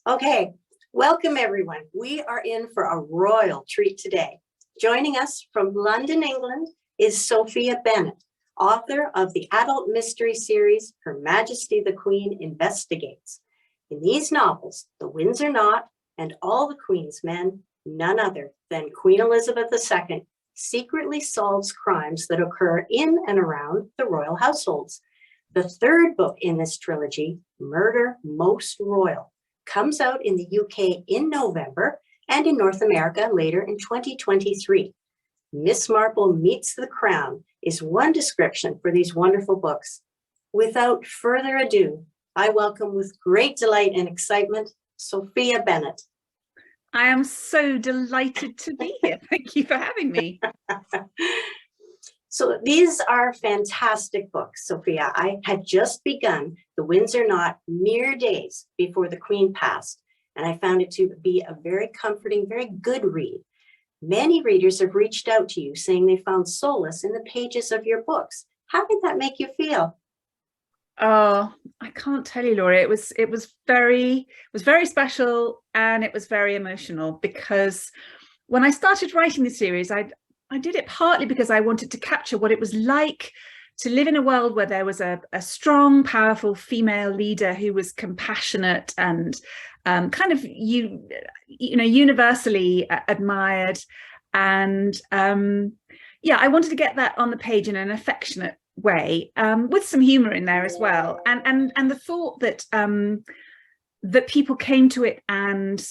Okay, welcome everyone. We are in for a royal treat today. Joining us from London, England is Sophia Bennett, author of the adult mystery series, Her Majesty the Queen Investigates. In these novels, The Windsor Knot and All the Queen's Men, none other than Queen Elizabeth II secretly solves crimes that occur in and around the royal households. The third book in this trilogy, Murder Most Royal, comes out in the UK in November and in North America later in 2023. Miss Marple Meets the Crown is one description for these wonderful books. Without further ado, I welcome with great delight and excitement, Sophia Bennett. I am so delighted to be here. Thank you for having me. So these are fantastic books, Sophia. I had just begun The Windsor Knot mere days before the Queen passed, and I found it to be a very comforting, very good read. Many readers have reached out to you saying they found solace in the pages of your books. How did that make you feel? Oh, I can't tell you, Laura. It was very special, and it was very emotional, because when I started writing the series, I did it partly because I wanted to capture what it was like to live in a world where there was a strong, powerful female leader who was compassionate and kind of universally admired. And yeah, I wanted to get that on the page in an affectionate way, with some humor in there as well. And the thought that that people came to it and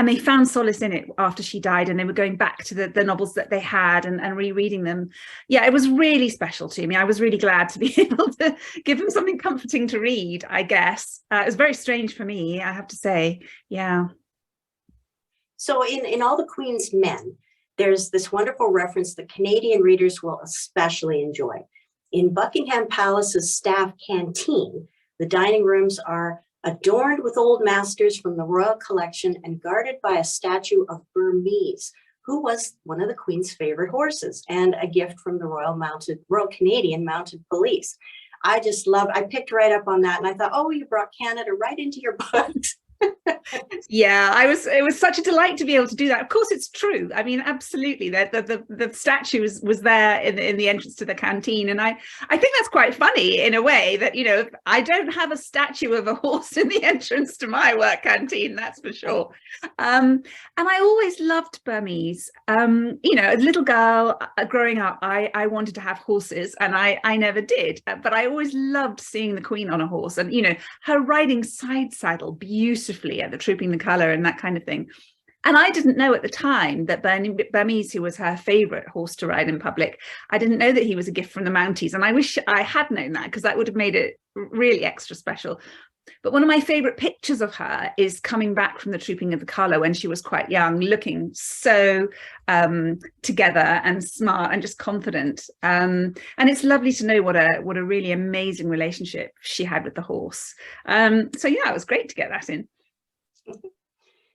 they found solace in it after she died, and they were going back to the novels that they had and rereading them. Yeah, it was really special to me. I was really glad to be able to give them something comforting to read, I guess. It was very strange for me, I have to say. Yeah. So in All the Queen's Men, there's this wonderful reference that Canadian readers will especially enjoy. In Buckingham Palace's staff canteen, the dining rooms are adorned with old masters from the royal collection and guarded by a statue of Burmese, who was one of the Queen's favorite horses and a gift from the Royal Canadian Mounted Police. I picked right up on that, and I thought, oh, you brought Canada right into your books. Yeah, it was such a delight to be able to do that. Of course, it's true. I mean, absolutely. The statue was there in the entrance to the canteen, and I think that's quite funny in a way that, you know, I don't have a statue of a horse in the entrance to my work canteen, that's for sure. And I always loved Burmese. You know, as a little girl growing up, I wanted to have horses, and I never did. But I always loved seeing the Queen on a horse, and, you know, her riding side saddle beautifully at the Trooping the Colour and that kind of thing. And I didn't know at the time that Burmese, who was her favourite horse to ride in public, I didn't know that he was a gift from the Mounties. And I wish I had known that, because that would have made it really extra special. But one of my favourite pictures of her is coming back from the Trooping of the Colour when she was quite young, looking so together and smart and just confident. And it's lovely to know what a really amazing relationship she had with the horse. So yeah, it was great to get that in.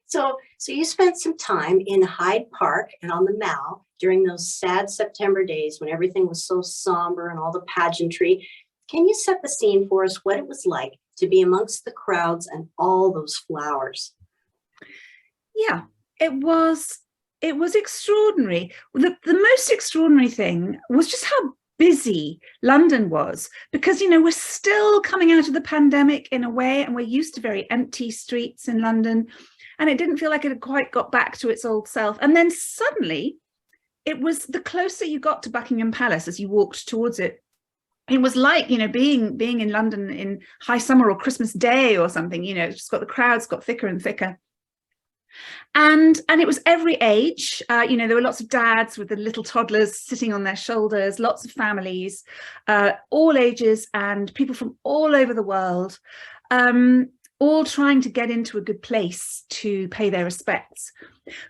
So you spent some time in Hyde Park and on the Mall during those sad September days when everything was so somber and all the pageantry. Can you set the scene for us, what it was like to be amongst the crowds and all those flowers? Yeah, it was extraordinary. The most extraordinary thing was just how busy London was, because, you know, we're still coming out of the pandemic in a way, and we're used to very empty streets in London, and it didn't feel like it had quite got back to its old self. And then suddenly, it was the closer you got to Buckingham Palace as you walked towards it, it was like, you know, being in London in high summer or Christmas Day or something. You know, it's just the crowds got thicker and thicker. And it was every age. You know, there were lots of dads with the little toddlers sitting on their shoulders, lots of families, all ages, and people from all over the world, all trying to get into a good place to pay their respects.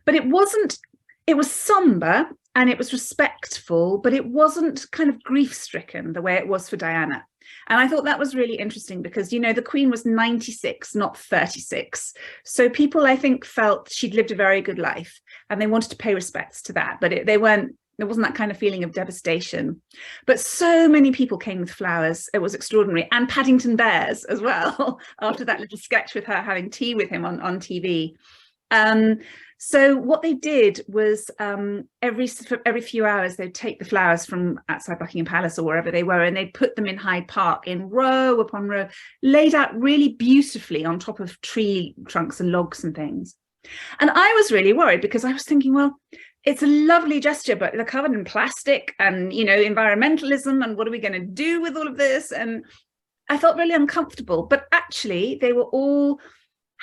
But it was somber and it was respectful, but it wasn't kind of grief-stricken the way it was for Diana. And I thought that was really interesting because, you know, the Queen was 96, not 36. So people, I think, felt she'd lived a very good life and they wanted to pay respects to that. But they weren't There wasn't that kind of feeling of devastation. But so many people came with flowers. It was extraordinary. And Paddington Bears as well, after that little sketch with her having tea with him on TV. So what they did was every few hours, they'd take the flowers from outside Buckingham Palace or wherever they were, and they'd put them in Hyde Park in row upon row, laid out really beautifully on top of tree trunks and logs and things. And I was really worried because I was thinking, well, it's a lovely gesture, but they're covered in plastic and, you know, environmentalism, and what are we going to do with all of this? And I felt really uncomfortable, but actually they were all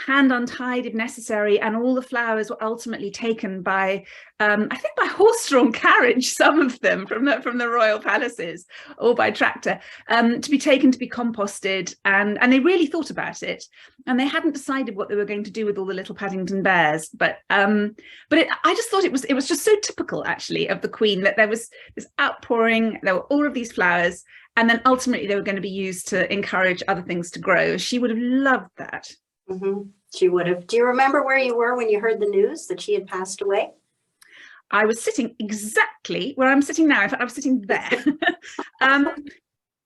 hand untied if necessary, and all the flowers were ultimately taken by I think by horse-drawn carriage, some of them from the royal palaces, or by tractor, to be taken to be composted, and they really thought about it, and they hadn't decided what they were going to do with all the little Paddington Bears, but I just thought it was just so typical actually of the Queen, that there was this outpouring, there were all of these flowers, and then ultimately they were going to be used to encourage other things to grow. She would have loved that. Mm-hmm. She would have. Do you remember where you were when you heard the news that she had passed away? I was sitting exactly where I'm sitting now. In fact, I was sitting there.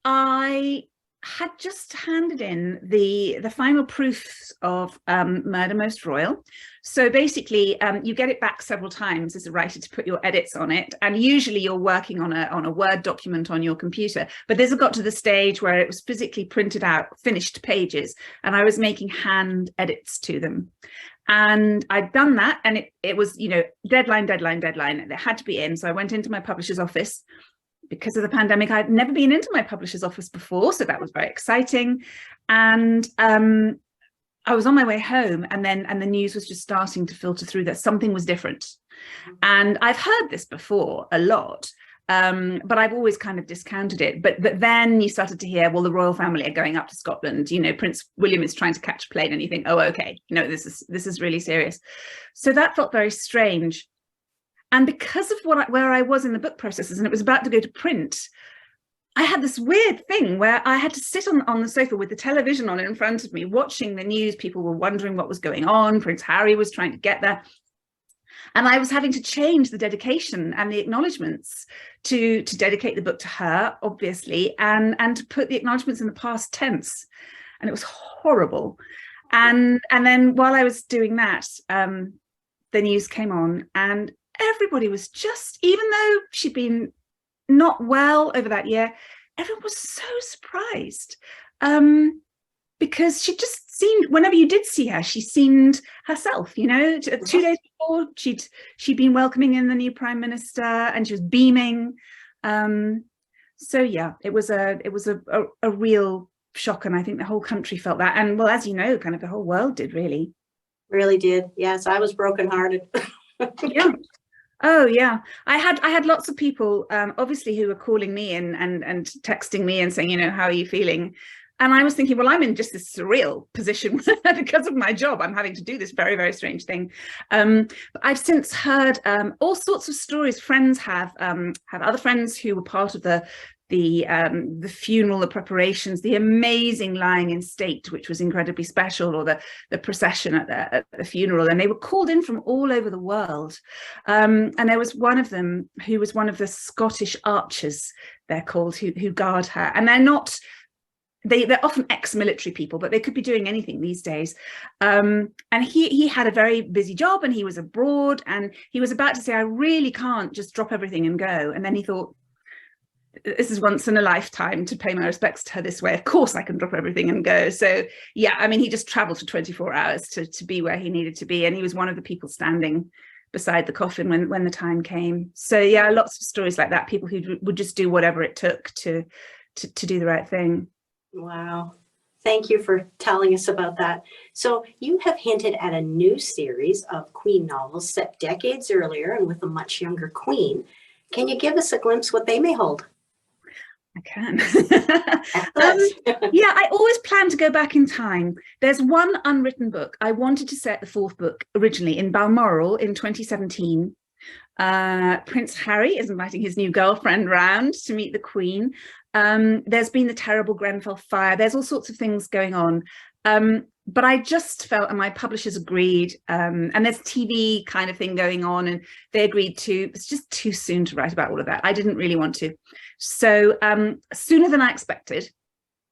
I had just handed in the final proofs of Murder Most Royal. So basically, you get it back several times as a writer to put your edits on it, and usually you're working on a Word document on your computer. But this had got to the stage where it was physically printed out, finished pages, and I was making hand edits to them. And I'd done that, and it was, you know, deadline. It had to be in. So I went into my publisher's office. Because of the pandemic, I'd never been into my publisher's office before, so that was very exciting. And I was on my way home, and the news was just starting to filter through that something was different. And I've heard this before a lot, but I've always kind of discounted it. But then you started to hear, well, the royal family are going up to Scotland. You know, Prince William is trying to catch a plane, and you think, oh, okay, you know, this is really serious. So that felt very strange. And because of where I was in the book processes, and it was about to go to print, I had this weird thing where I had to sit on the sofa with the television on in front of me, watching the news. People were wondering what was going on. Prince Harry was trying to get there. And I was having to change the dedication and the acknowledgements to dedicate the book to her, obviously, and to put the acknowledgements in the past tense. And it was horrible. And then while I was doing that, the news came on, and everybody was just, even though she'd been not well over that year, everyone was so surprised, because she just seemed, whenever you did see her, she seemed herself, you know. 2 days before, she'd been welcoming in the new Prime Minister, and she was beaming. So yeah, it was a real shock, and I think the whole country felt that, and well, as you know, kind of the whole world did, really did. Yes, I was brokenhearted. Yeah. Oh yeah, I had lots of people obviously who were calling me and texting me and saying, you know, how are you feeling? And I was thinking, well, I'm in just this surreal position because of my job. I'm having to do this very, very strange thing. But I've since heard all sorts of stories. Friends have other friends who were part of the funeral, the preparations, the amazing lying in state, which was incredibly special, or the procession at the funeral, and they were called in from all over the world. And there was one of them who was one of the Scottish archers, they're called, who guard her, and they're often ex-military people, but they could be doing anything these days. And he had a very busy job, and he was abroad, and he was about to say, I really can't just drop everything and go. And then he thought, this is once in a lifetime to pay my respects to her this way. Of course I can drop everything and go. So yeah, I mean, he just traveled for 24 hours to be where he needed to be. And he was one of the people standing beside the coffin when the time came. So yeah, lots of stories like that. People who would just do whatever it took to do the right thing. Wow. Thank you for telling us about that. So you have hinted at a new series of Queen novels set decades earlier and with a much younger Queen. Can you give us a glimpse what they may hold? I can. Yeah, I always plan to go back in time. There's one unwritten book. I wanted to set the fourth book originally in Balmoral in 2017. Prince Harry is inviting his new girlfriend round to meet the Queen. There's been the terrible Grenfell fire. There's all sorts of things going on. but I just felt, and my publishers agreed, and there's TV kind of thing going on, and they agreed to, it's just too soon to write about all of that. I didn't really want to. So sooner than I expected,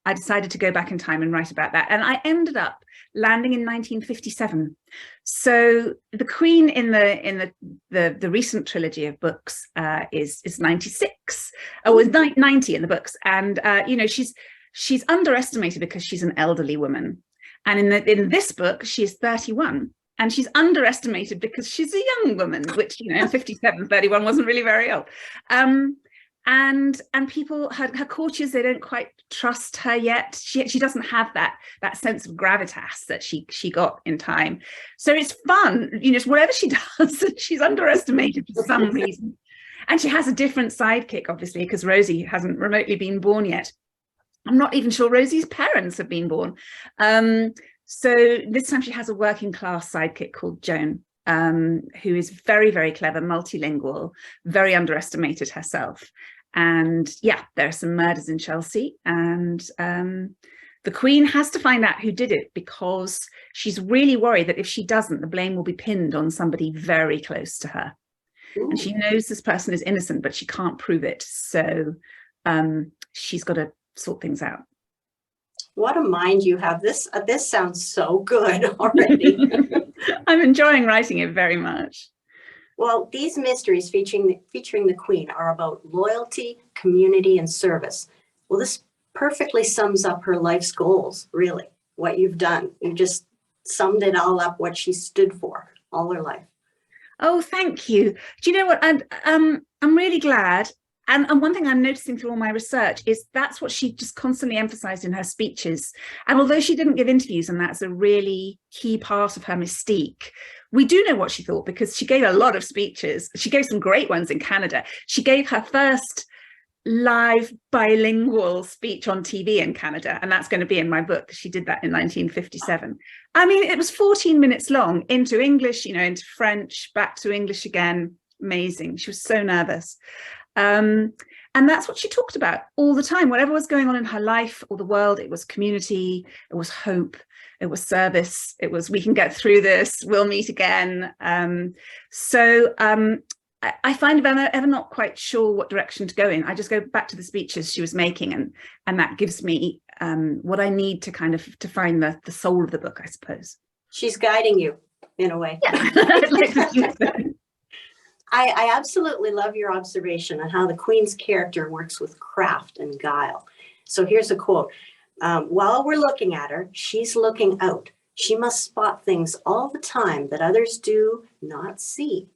I decided to go back in time and write about that. And I ended up landing in 1957. So the Queen in the recent trilogy of books is 96, or was 90 in the books. And you know, she's underestimated because she's an elderly woman. And in this book, she's 31. And she's underestimated because she's a young woman, which, you know, in 57, 31 wasn't really very old. And people, her courtiers, they don't quite trust her yet. She doesn't have that sense of gravitas that she got in time. So it's fun, you know, whatever she does, she's underestimated for some reason. And she has a different sidekick, obviously, because Rosie hasn't remotely been born yet. I'm not even sure Rosie's parents have been born. So this time she has a working class sidekick called Joan, who is very, very clever, multilingual, very underestimated herself. And yeah, there are some murders in Chelsea, and the Queen has to find out who did it, because she's really worried that if she doesn't, the blame will be pinned on somebody very close to her. Ooh. And she knows this person is innocent, but she can't prove it. So she's got to sort things out. What a mind you have. This sounds so good already. I'm enjoying writing it very much. Well, these mysteries featuring the Queen are about loyalty, community, and service. Well, this perfectly sums up her life's goals, really, what you've done. You just summed it all up, what she stood for all her life. Oh, thank you. Do you know what? I'm really glad. And one thing I'm noticing through all my research is that's what she just constantly emphasized in her speeches. And although she didn't give interviews, and that's a really key part of her mystique, we do know what she thought, because she gave a lot of speeches. She gave some great ones in Canada. She gave her first live bilingual speech on TV in Canada, and that's going to be in my book. She did that in 1957. I mean, it was 14 minutes long, into English, you know, into French, back to English again. Amazing. She was so nervous. And that's what she talked about all the time. Whatever was going on in her life or the world, it was community, it was hope, it was service, it was, we can get through this, we'll meet again. So I find if I'm ever not quite sure what direction to go in, I just go back to the speeches she was making, and that gives me what I need to kind of to find the soul of the book, I suppose. She's guiding you in a way. Yeah, I'd like to think so. I absolutely love your observation on how the Queen's character works with craft and guile. So here's a quote. While we're looking at her, she's looking out. She must spot things all the time that others do not see.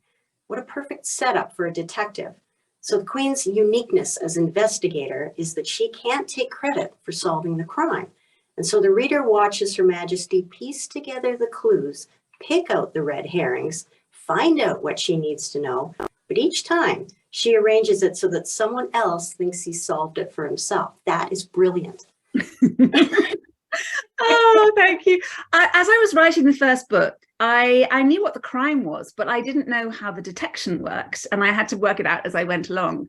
What a perfect setup for a detective. So the Queen's uniqueness as investigator is that she can't take credit for solving the crime. And so the reader watches Her Majesty piece together the clues, pick out the red herrings, find out what she needs to know, but each time she arranges it so that someone else thinks he solved it for himself. That is brilliant. Oh, thank you. As I was writing the first book, I knew what the crime was, but I didn't know how the detection worked, and I had to work it out as I went along.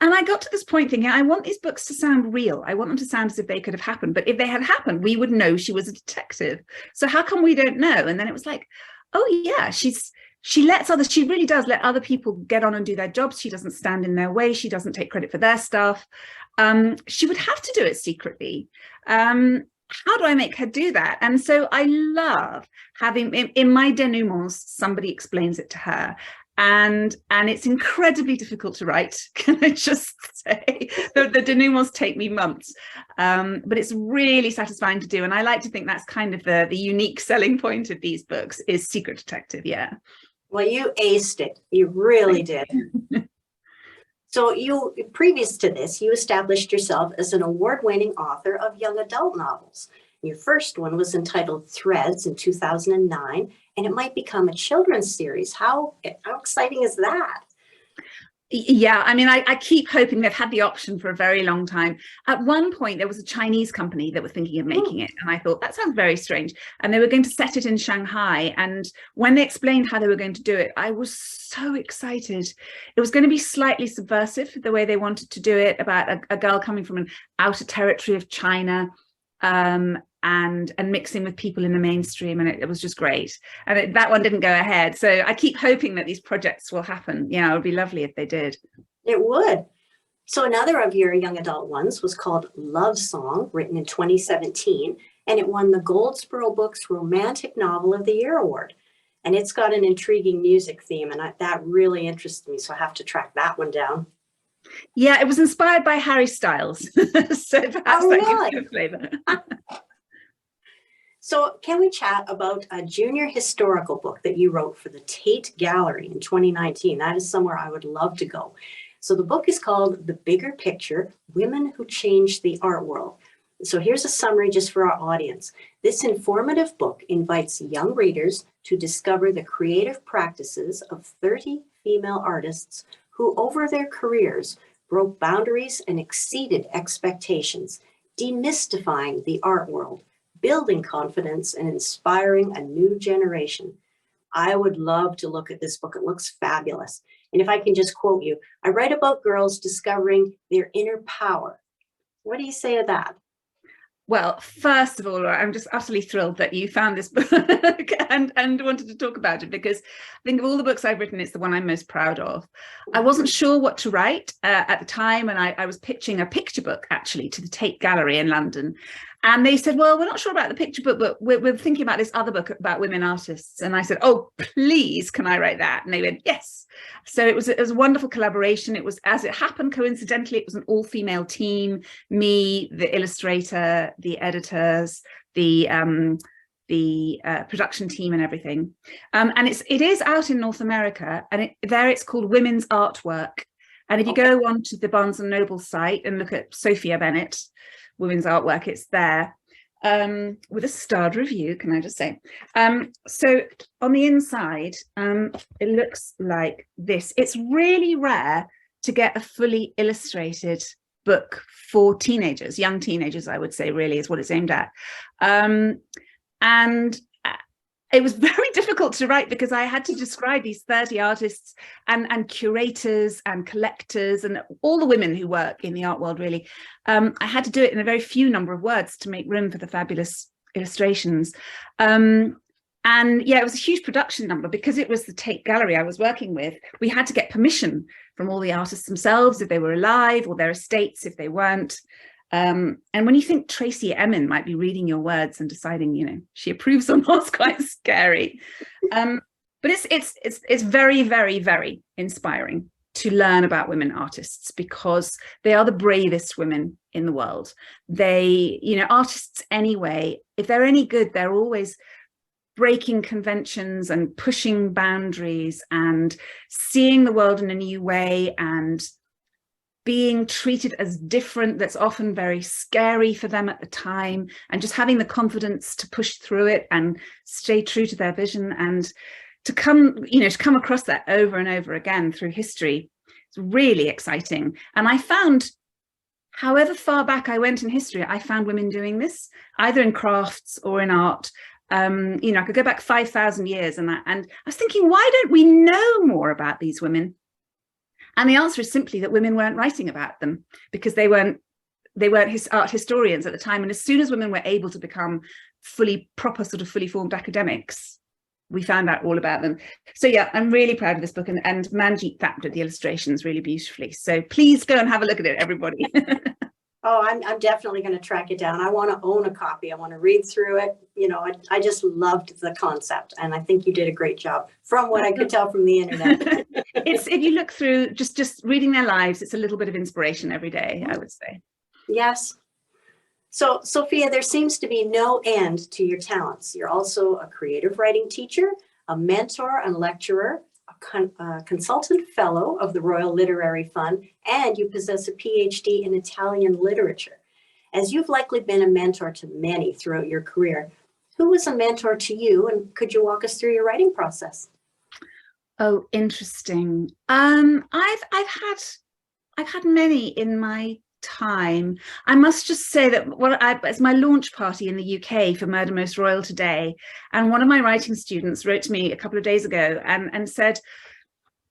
And I got to this point thinking, I want these books to sound real. I want them to sound as if they could have happened. But if they had happened, we would know she was a detective. So how come we don't know? And then it was like, oh yeah, she really does let other people get on and do their jobs. She doesn't stand in their way. She doesn't take credit for their stuff. She would have to do it secretly. How do I make her do that? And so I love having in my denouements, somebody explains it to her. And it's incredibly difficult to write, can I just say? The denouements take me months, but it's really satisfying to do. And I like to think that's kind of the unique selling point of these books is secret detective, yeah. Well, you aced it. You really did. So previous to this, you established yourself as an award-winning author of young adult novels. Your first one was entitled Threads in 2009, and it might become a children's series. How exciting is that? Yeah, I mean, I keep hoping. They've had the option for a very long time. At one point, there was a Chinese company that were thinking of making it. And I thought, that sounds very strange. And they were going to set it in Shanghai. And when they explained how they were going to do it, I was so excited. It was going to be slightly subversive, the way they wanted to do it, about a girl coming from an outer territory of China. and mixing with people in the mainstream, and it was just great. And that one didn't go ahead, so I keep hoping that these projects will happen. Yeah, it would be lovely if they did. It would. So another of your young adult ones was called Love Song, written in 2017, and it won the Goldsboro Books Romantic Novel of the Year award. And it's got an intriguing music theme, and that really interests me, so I have to track that one down. Yeah, it was inspired by Harry Styles, so perhaps that gives you a flavour. So can we chat about a junior historical book that you wrote for the Tate Gallery in 2019? That is somewhere I would love to go. So the book is called The Bigger Picture, Women Who Changed the Art World. So here's a summary just for our audience. This informative book invites young readers to discover the creative practices of 30 female artists who over their careers broke boundaries and exceeded expectations, demystifying the art world, building confidence and inspiring a new generation. I would love to look at this book. It looks fabulous. And if I can just quote you, I write about girls discovering their inner power. What do you say to that? Well, first of all, I'm just utterly thrilled that you found this book and wanted to talk about it, because I think of all the books I've written, it's the one I'm most proud of. I wasn't sure what to write at the time, and I was pitching a picture book actually to the Tate Gallery in London. And they said, well, we're not sure about the picture book, but we're thinking about this other book about women artists. And I said, oh, please, can I write that? And they went, yes. So it was a wonderful collaboration. It was, as it happened, coincidentally, it was an all-female team, me, the illustrator, the editors, the production team and everything. And it is out in North America, and there it's called Women's Artwork. And if you go on to the Barnes & Noble site and look at Sophia Bennett, Women's Artwork, it's there, with a starred review, can I just say. So on the inside, it looks like this. It's really rare to get a fully illustrated book for teenagers, young teenagers, I would say, really is what it's aimed at. And it was very difficult to write because I had to describe these 30 artists and curators and collectors and all the women who work in the art world, really. I had to do it in a very few number of words to make room for the fabulous illustrations. And yeah, it was a huge production number because it was the Tate Gallery I was working with. We had to get permission from all the artists themselves if they were alive, or their estates if they weren't. And when you think Tracy Emin might be reading your words and deciding, you know, she approves or not, it's quite scary. But it's very, very, very inspiring to learn about women artists, because they are the bravest women in the world. They, you know, artists anyway, if they're any good, they're always breaking conventions and pushing boundaries and seeing the world in a new way and being treated as different. That's often very scary for them at the time, and just having the confidence to push through it and stay true to their vision, and to come across that over and over again through history. It's really exciting. And I found, however far back I went in history, I found women doing this either in crafts or in art. You know, I could go back 5,000 years and I was thinking, why don't we know more about these women? And the answer is simply that women weren't writing about them because they weren't art historians at the time. And as soon as women were able to become fully formed academics, we found out all about them. So yeah, I'm really proud of this book, and Manjeet factored the illustrations really beautifully. So please go and have a look at it, everybody. Oh, I'm definitely going to track it down. I want to own a copy. I want to read through it. You know, I just loved the concept, and I think you did a great job from what I could tell from the internet. It's, if you look through just reading their lives, it's a little bit of inspiration every day, I would say. Yes. So, Sophia, there seems to be no end to your talents. You're also a creative writing teacher, a mentor and lecturer, a consultant fellow of the Royal Literary Fund, and you possess a PhD in Italian literature. As you've likely been a mentor to many throughout your career, who was a mentor to you, and could you walk us through your writing process? Oh, interesting. I've had many in my time. I must just say that it's my launch party in the UK for Murder Most Royal today, and one of my writing students wrote to me a couple of days ago and said,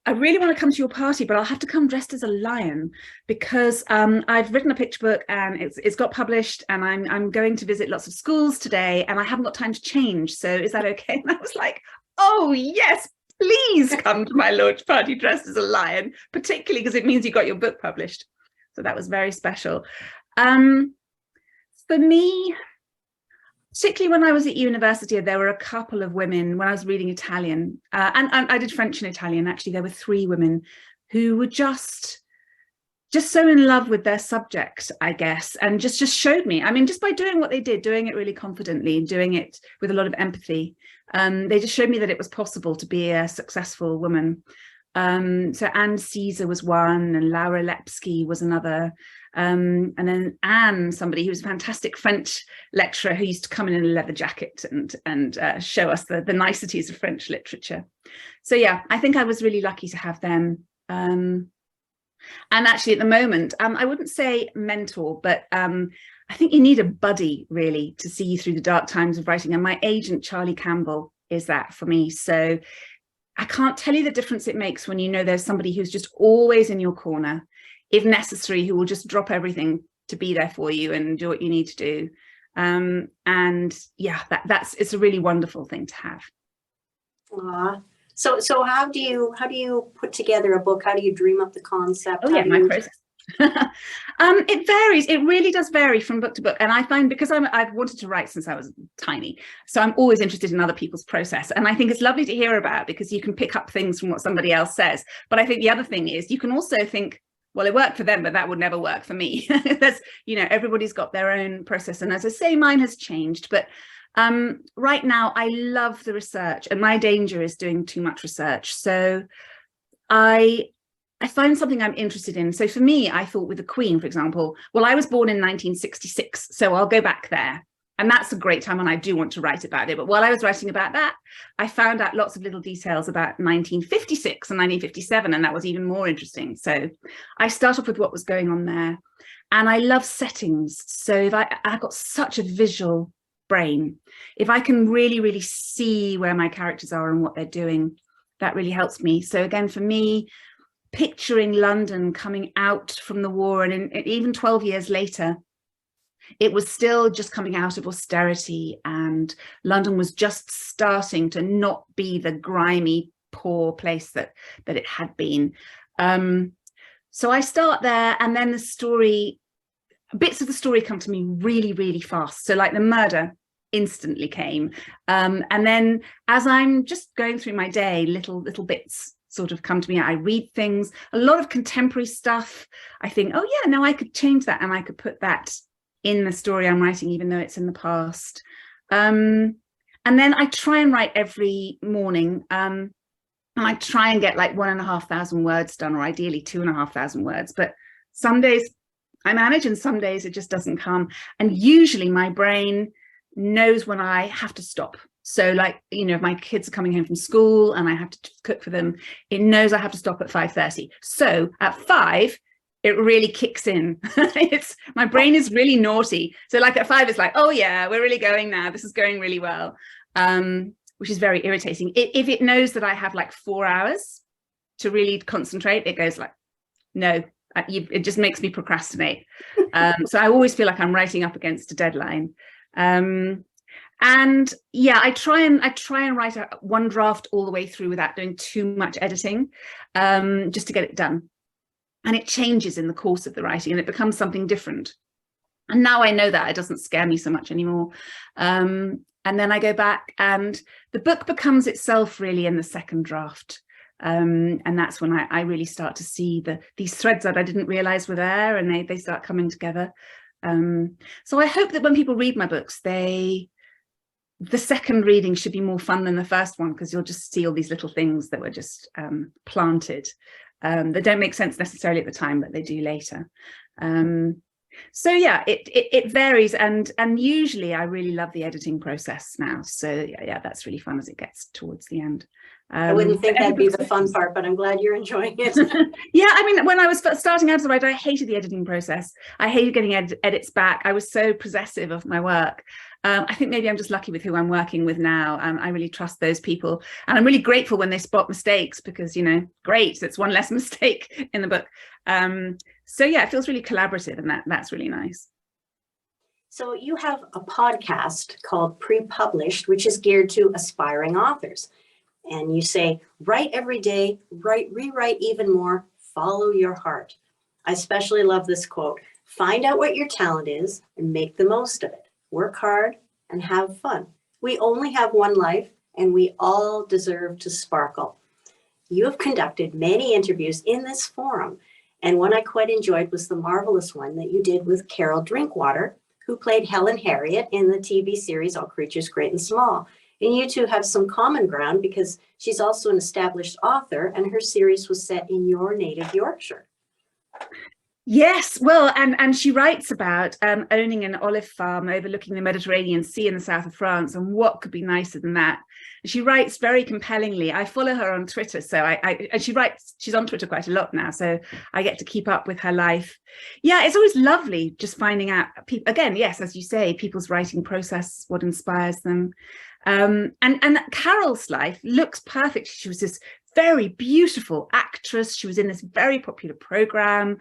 I really want to come to your party, but I'll have to come dressed as a lion because I've written a picture book and it's got published, and I'm going to visit lots of schools today, and I haven't got time to change. So is that okay? And I was like, oh yes, please come to my launch party dressed as a lion, particularly because it means you got your book published. So that was very special. For me, particularly when I was at university, there were a couple of women when I was reading Italian, and I did French and Italian. Actually, there were 3 women who were just so in love with their subject, I guess, and just showed me. I mean, just by doing what they did, doing it really confidently, and doing it with a lot of empathy, they just showed me that it was possible to be a successful woman. So Anne Caesar was one, and Laura Lepsky was another. And then Anne, somebody who was a fantastic French lecturer who used to come in a leather jacket and show us the niceties of French literature. So yeah, I think I was really lucky to have them. And actually at the moment, I wouldn't say mentor, but I think you need a buddy really to see you through the dark times of writing. And my agent, Charlie Campbell, is that for me. So I can't tell you the difference it makes when you know there's somebody who's just always in your corner, if necessary, who will just drop everything to be there for you and do what you need to do. And yeah, it's a really wonderful thing to have. So how do you put together a book? How do you dream up the concept? Oh yeah, my process. It varies. It really does vary from book to book. And I find, because I've wanted to write since I was tiny, so I'm always interested in other people's process. And I think it's lovely to hear about, because you can pick up things from what somebody else says. But I think the other thing is you can also think, well, it worked for them, but that would never work for me. There's, everybody's got their own process. And as I say, mine has changed. But right now, I love the research, and my danger is doing too much research. So I find something I'm interested in. So for me, I thought with the Queen, for example, well, I was born in 1966, so I'll go back there. And that's a great time, and I do want to write about it. But while I was writing about that, I found out lots of little details about 1956 and 1957, and that was even more interesting. So I start off with what was going on there. And I love settings. So if I've got such a visual brain, if I can really, really see where my characters are and what they're doing, that really helps me. So again, for me, picturing London coming out from the war, and even 12 years later, it was still just coming out of austerity, and London was just starting to not be the grimy, poor place that it had been. So I start there, and then bits of the story come to me really, really fast. So like the murder instantly came. And then as I'm just going through my day, little bits sort of come to me. I read things, a lot of contemporary stuff. I think, oh yeah, no, I could change that, and I could put that in the story I'm writing, even though it's in the past. And then I try and write every morning. And I try and get like 1,500 words done, or ideally 2,500 words. But some days I manage, and some days it just doesn't come. And usually my brain knows when I have to stop. So like, if my kids are coming home from school and I have to cook for them, it knows I have to stop at 5:30. So at 5, it really kicks in. My brain is really naughty. So like at 5, it's like, oh yeah, we're really going now. This is going really well, which is very irritating. If it knows that I have like 4 hours to really concentrate, it goes like, no, it just makes me procrastinate. So I always feel like I'm writing up against a deadline. And yeah, I try and write one draft all the way through without doing too much editing, just to get it done. And it changes in the course of the writing, and it becomes something different. And now I know that it doesn't scare me so much anymore. And then I go back, and the book becomes itself really in the second draft. And that's when I really start to see these threads that I didn't realize were there, and they start coming together. So I hope that when people read my books, the second reading should be more fun than the first one, because you'll just see all these little things that were just planted. That don't make sense necessarily at the time, but they do later. So yeah, it varies, and usually I really love the editing process now. So yeah, that's really fun as it gets towards the end. I wouldn't think that'd be the fun part, but I'm glad you're enjoying it. Yeah, I mean, when I was starting out as a writer, I hated the editing process. I hated getting edits back. I was so possessive of my work. I think maybe I'm just lucky with who I'm working with now. I really trust those people, and I'm really grateful when they spot mistakes, because, you know, great, it's one less mistake in the book. So yeah, it feels really collaborative, and that's really nice. So you have a podcast called Pre-Published, which is geared to aspiring authors. And you say, write every day, rewrite even more, follow your heart. I especially love this quote: find out what your talent is and make the most of it. Work hard and have fun. We only have one life, and we all deserve to sparkle. You have conducted many interviews in this forum, and one I quite enjoyed was the marvelous one that you did with Carol Drinkwater, who played Helen Harriet in the TV series All Creatures Great and Small. And you two have some common ground because she's also an established author, and her series was set in your native Yorkshire. Yes, well, and she writes about owning an olive farm overlooking the Mediterranean Sea in the south of France, and what could be nicer than that? She writes very compellingly. I follow her on Twitter, so and she's on Twitter quite a lot now, so I get to keep up with her life. Yeah, it's always lovely just finding out people, again, yes, as you say, people's writing process, what inspires them. And Carol's life looks perfect. She was this very beautiful actress. She was in this very popular program.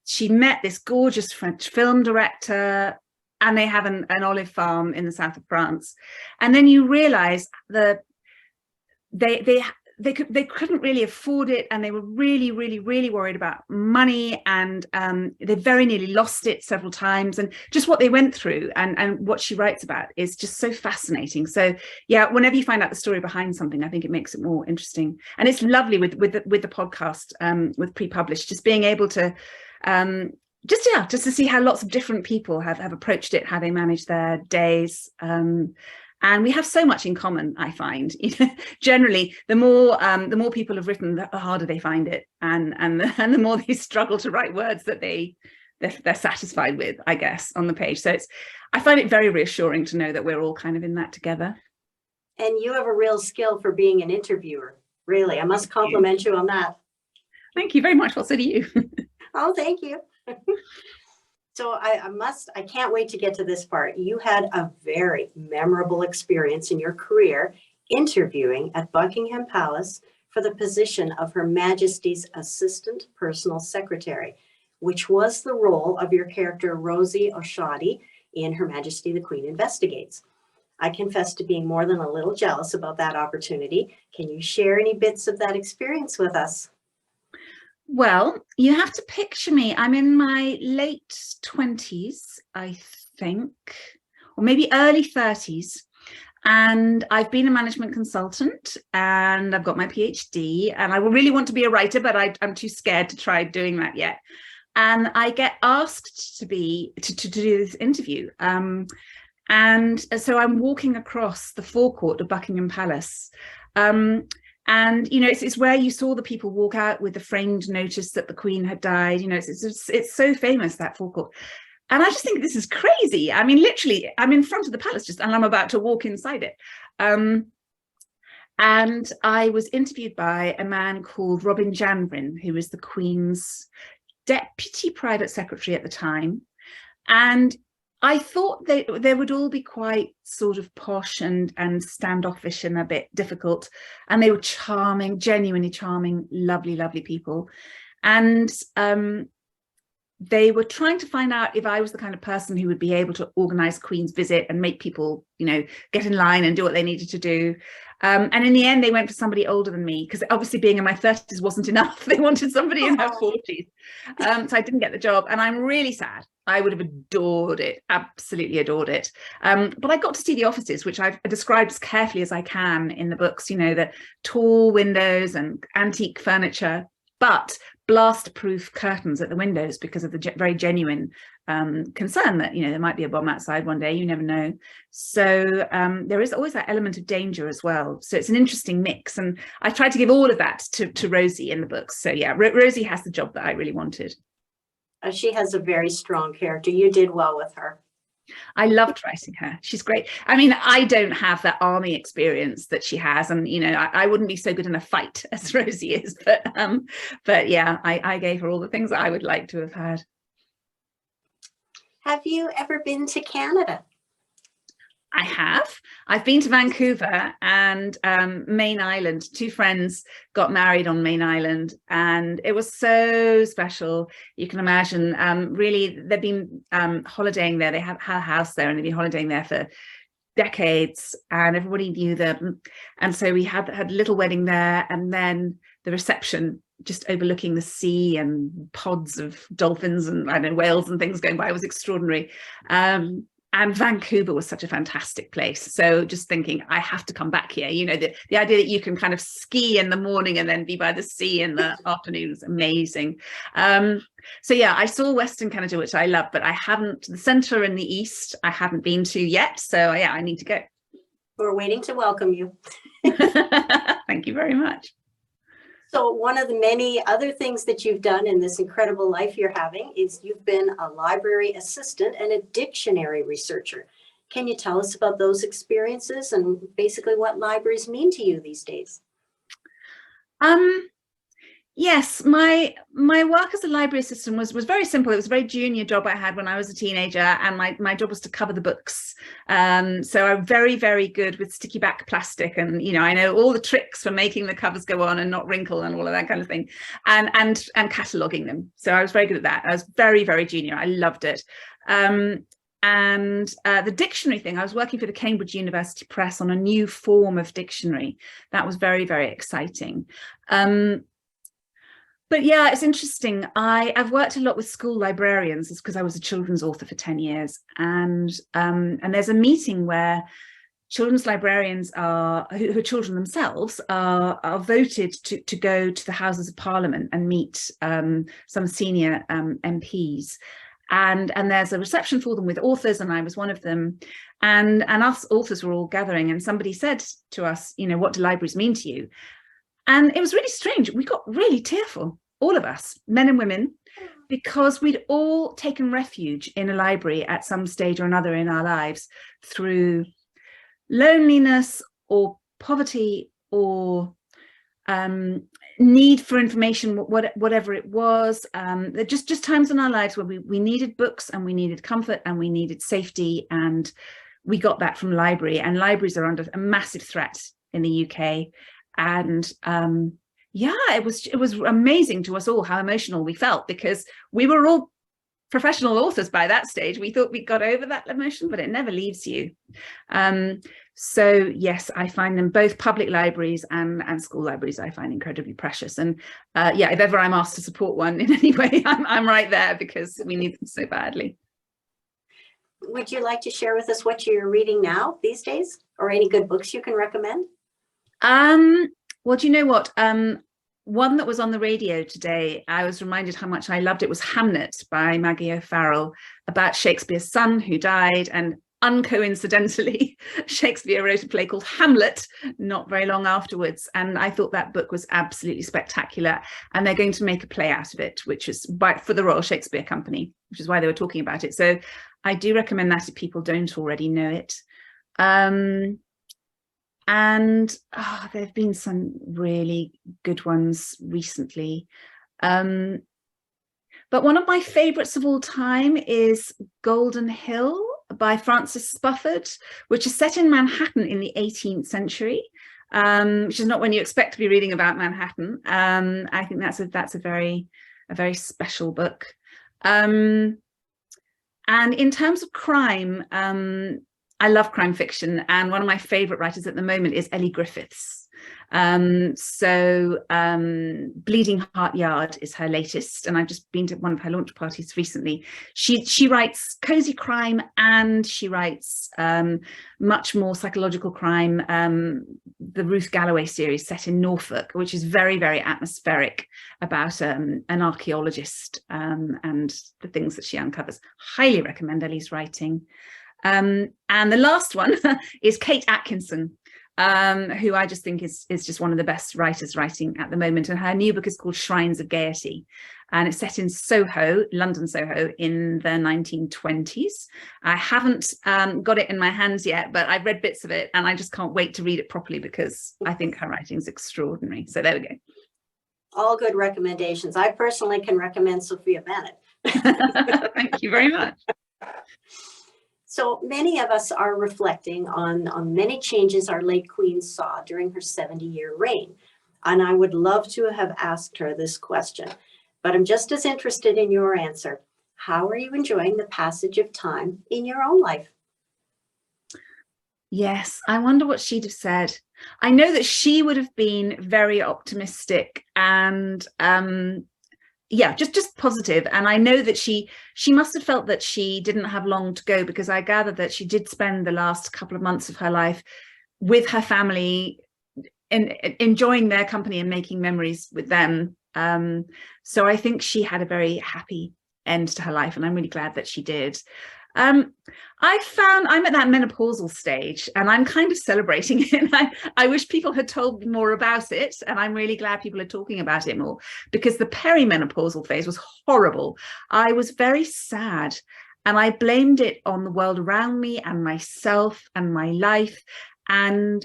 She met this gorgeous French film director, and they have an olive farm in the south of France. And then you realize that they couldn't really afford it, and they were really worried about money, and they very nearly lost it several times. And just what they went through, and what she writes about is just so fascinating. So yeah, whenever you find out the story behind something, I think it makes it more interesting. And it's lovely with the podcast, with Pre-Published, just being able to just to see how lots of different people have approached it, how they manage their days. And we have so much in common, I find. Generally, the more people have written, the harder they find it, and the more they struggle to write words that they're satisfied with, I guess, on the page. So I find it very reassuring to know that we're all kind of in that together. And you have a real skill for being an interviewer. Really, I must compliment you on that. Thank you very much. Well, so do you. Oh, thank you. So I can't wait to get to this part. You had a very memorable experience in your career interviewing at Buckingham Palace for the position of Her Majesty's Assistant Personal Secretary, which was the role of your character Rosie O'Shoddy in Her Majesty the Queen Investigates. I confess to being more than a little jealous about that opportunity. Can you share any bits of that experience with us? Well, you have to picture me. I'm in my late 20s, I think, or maybe early 30s. And I've been a management consultant, and I've got my PhD, and I really want to be a writer, but I'm too scared to try doing that yet. And I get asked to do this interview. And so I'm walking across the forecourt of Buckingham Palace. And, you know, it's where you saw the people walk out with the framed notice that the Queen had died. You know, it's so famous, that forecourt. And I just think this is crazy. I mean, literally, I'm in front of the palace and I'm about to walk inside it. And I was interviewed by a man called Robin Janvrin, who was the Queen's deputy private secretary at the time. And I thought they would all be quite sort of posh and standoffish and a bit difficult. And they were charming, genuinely charming, lovely people. And they were trying to find out if I was the kind of person who would be able to organize Queen's visit and make people, you know, get in line and do what they needed to do. And in the end, they went for somebody older than me, because obviously being in my 30s wasn't enough. They wanted somebody in her 40s. So I didn't get the job, and I'm really sad. I would have adored it, absolutely adored it. But I got to see the offices, which I've described as carefully as I can in the books, you know, the tall windows and antique furniture, but blast-proof curtains at the windows because of the very genuine concern that, you know, there might be a bomb outside one day, you never know. So there is always that element of danger as well. So it's an interesting mix. And I tried to give all of that to Rosie in the books. So yeah, Rosie has the job that I really wanted. She has a very strong character. You did well with her. I loved writing her. She's great. I mean, I don't have that army experience that she has, and you know, I wouldn't be so good in a fight as Rosie is. But yeah, I gave her all the things that I would like to have had. Have you ever been to Canada? I have. I've been to Vancouver and Main Island. Two friends got married on Main Island, and it was so special. You can imagine, really, they've been holidaying there. They had a house there, and they've been holidaying there for decades, and everybody knew them. And so we had a little wedding there, and then the reception just overlooking the sea and pods of dolphins and I don't know, whales and things going by was extraordinary. And Vancouver was such a fantastic place. So just thinking, I have to come back here. You know, the idea that you can kind of ski in the morning and then be by the sea in the afternoon is amazing. So yeah, I saw Western Canada, which I love, but I haven't, the centre and the east, I haven't been to yet. So yeah, I need to go. We're waiting to welcome you. Thank you very much. So one of the many other things that you've done in this incredible life you're having is you've been a library assistant and a dictionary researcher. Can you tell us about those experiences and basically what libraries mean to you these days? Yes, my work as a library assistant was very simple. It was a very junior job I had when I was a teenager, and my job was to cover the books. So I'm very, very good with sticky back plastic, and you know, I know all the tricks for making the covers go on and not wrinkle and all of that kind of thing, and cataloguing them. So I was very good at that. I was very, very junior. I loved it. And the dictionary thing, I was working for the Cambridge University Press on a new form of dictionary. That was very, very exciting. But yeah, it's interesting. I've worked a lot with school librarians. It's because I was a children's author for 10 years. And there's a meeting where children's librarians who are children themselves are voted to go to the Houses of Parliament and meet some senior MPs. And there's a reception for them with authors, and I was one of them. And us authors were all gathering, and somebody said to us, you know, what do libraries mean to you? And it was really strange. We got really tearful, all of us, men and women, because we'd all taken refuge in a library at some stage or another in our lives through loneliness or poverty or need for information, whatever it was. Just times in our lives where we needed books and we needed comfort and we needed safety, and we got that from library. And libraries are under a massive threat in the UK. And yeah, it was amazing to us all how emotional we felt, because we were all professional authors by that stage. We thought we got over that emotion, but it never leaves you. So yes, I find them, both public libraries and school libraries, I find incredibly precious. And yeah, if ever I'm asked to support one in any way, I'm right there, because we need them so badly. Would you like to share with us what you're reading now these days, or any good books you can recommend? Well, do you know what? One that was on the radio today, I was reminded how much I loved it, was Hamlet by Maggie O'Farrell, about Shakespeare's son who died. And uncoincidentally, Shakespeare wrote a play called Hamlet not very long afterwards. And I thought that book was absolutely spectacular. And they're going to make a play out of it, which is for the Royal Shakespeare Company, which is why they were talking about it. So I do recommend that if people don't already know it. And there have been some really good ones recently. But one of my favorites of all time is Golden Hill by Francis Spufford, which is set in Manhattan in the 18th century, which is not when you expect to be reading about Manhattan. I think that's a very special book. And in terms of crime, I love crime fiction, and one of my favourite writers at the moment is Ellie Griffiths. Bleeding Heart Yard is her latest, and I've just been to one of her launch parties recently. She writes cozy crime, and she writes much more psychological crime. The Ruth Galloway series set in Norfolk, which is very, very atmospheric, about an archaeologist and the things that she uncovers. Highly recommend Ellie's writing. And the last one is Kate Atkinson, who I just think is just one of the best writers writing at the moment. And her new book is called Shrines of Gaiety, and it's set in Soho, London Soho, in the 1920s. I haven't got it in my hands yet, but I've read bits of it, and I just can't wait to read it properly, because I think her writing is extraordinary. So there we go. All good recommendations. I personally can recommend Sophia Bennett. Thank you very much. So many of us are reflecting on many changes our late queen saw during her 70-year reign. And I would love to have asked her this question, but I'm just as interested in your answer. How are you enjoying the passage of time in your own life? Yes, I wonder what she'd have said. I know that she would have been very optimistic and yeah, just positive. And I know that she must have felt that she didn't have long to go, because I gather that she did spend the last couple of months of her life with her family, enjoying their company and making memories with them. So I think she had a very happy end to her life, and I'm really glad that she did. I found I'm at that menopausal stage and I'm kind of celebrating it. I wish people had told me more about it, and I'm really glad people are talking about it more, because the perimenopausal phase was horrible. I was very sad and I blamed it on the world around me and myself and my life, and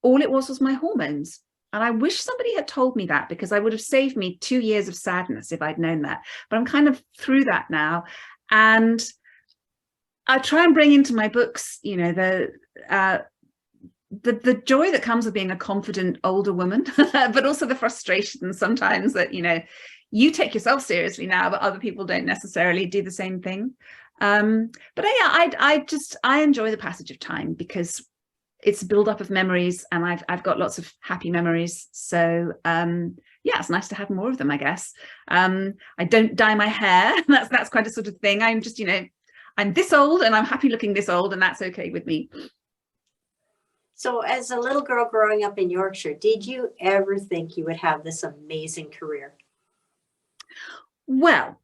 all it was my hormones. And I wish somebody had told me that, because I would have saved me 2 years of sadness if I'd known that. But I'm kind of through that now, and I try and bring into my books, you know, the joy that comes with being a confident older woman, but also the frustration sometimes that, you know, you take yourself seriously now, but other people don't necessarily do the same thing. But yeah, I enjoy the passage of time, because it's a build-up of memories, and I've got lots of happy memories. So yeah, it's nice to have more of them, I guess. I don't dye my hair. That's quite a sort of thing. I'm just, you know, I'm this old and I'm happy looking this old, and that's okay with me. So as a little girl growing up in Yorkshire, did you ever think you would have this amazing career? Well,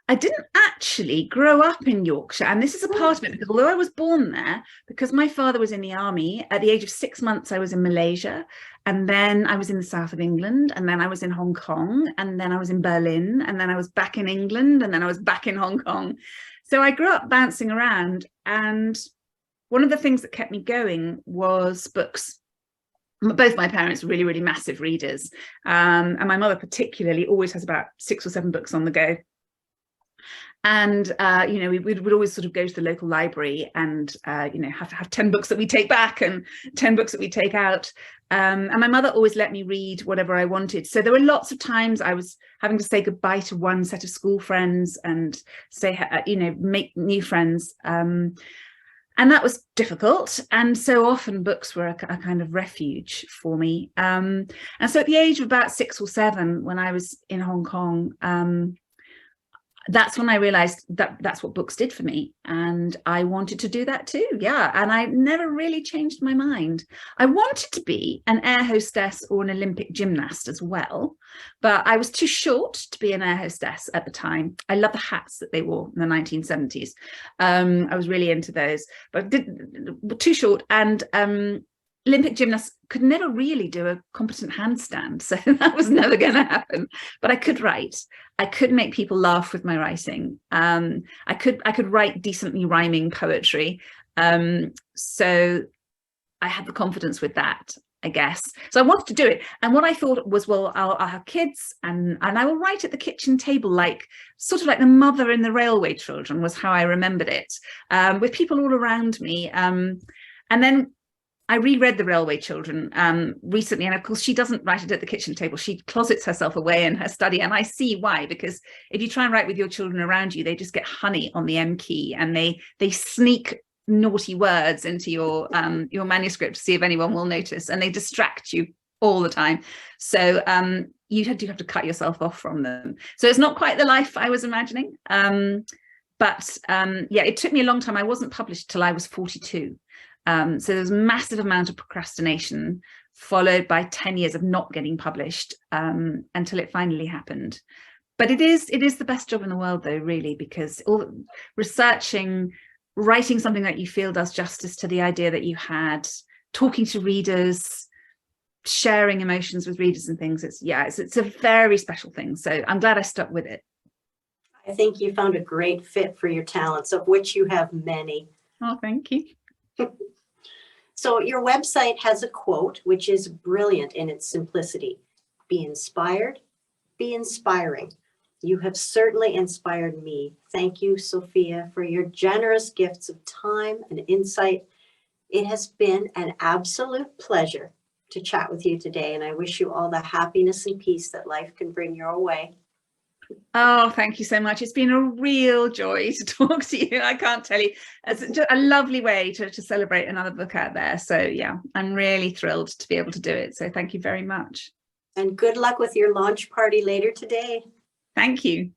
I didn't actually grow up in Yorkshire, and this is a part of it, because although I was born there, because my father was in the army, at the age of 6 months I was in Malaysia, and then I was in the south of England, and then I was in Hong Kong, and then I was in Berlin, and then I was back in England, and then I was back in Hong Kong. So I grew up bouncing around, and one of the things that kept me going was books. Both my parents were really, really massive readers, and my mother particularly always has about 6 or 7 books on the go. And you know, we would always sort of go to the local library and you know, have 10 books that we take back and 10 books that we take out. And my mother always let me read whatever I wanted. So there were lots of times I was having to say goodbye to one set of school friends and say, you know, make new friends. And that was difficult. And so often books were a kind of refuge for me. And so at the age of about 6 or 7, when I was in Hong Kong, that's when I realized that that's what books did for me, and I wanted to do that too. Yeah, and I never really changed my mind. I wanted to be an air hostess or an Olympic gymnast as well, but I was too short to be an air hostess at the time. I love the hats that they wore in the 1970s. I was really into those, but too short, and Olympic gymnasts could never really do a competent handstand, so that was never going to happen. But I could write. I could make people laugh with my writing. I could write decently rhyming poetry. So I had the confidence with that, I guess. So I wanted to do it. And what I thought was, well, I'll have kids, and I will write at the kitchen table, like sort of like the mother in the Railway Children was how I remembered it, with people all around me. And then I reread The Railway Children recently, and of course she doesn't write it at the kitchen table. She closets herself away in her study, and I see why, because if you try and write with your children around you, they just get honey on the M key, and they sneak naughty words into your manuscript to see if anyone will notice, and they distract you all the time. So you have to cut yourself off from them. So it's not quite the life I was imagining. But yeah, it took me a long time. I wasn't published till I was 42. So there's a massive amount of procrastination, followed by 10 years of not getting published until it finally happened. But it is the best job in the world, though, really, because all researching, writing something that you feel does justice to the idea that you had, talking to readers, sharing emotions with readers and things. It's a very special thing. So I'm glad I stuck with it. I think you found a great fit for your talents, of which you have many. Oh, thank you. So your website has a quote, which is brilliant in its simplicity. Be inspired, be inspiring. You have certainly inspired me. Thank you, Sophia, for your generous gifts of time and insight. It has been an absolute pleasure to chat with you today, and I wish you all the happiness and peace that life can bring your way. Oh, thank you so much. It's been a real joy to talk to you. I can't tell you. It's just a lovely way to celebrate another book out there. So yeah, I'm really thrilled to be able to do it. So thank you very much. And good luck with your launch party later today. Thank you.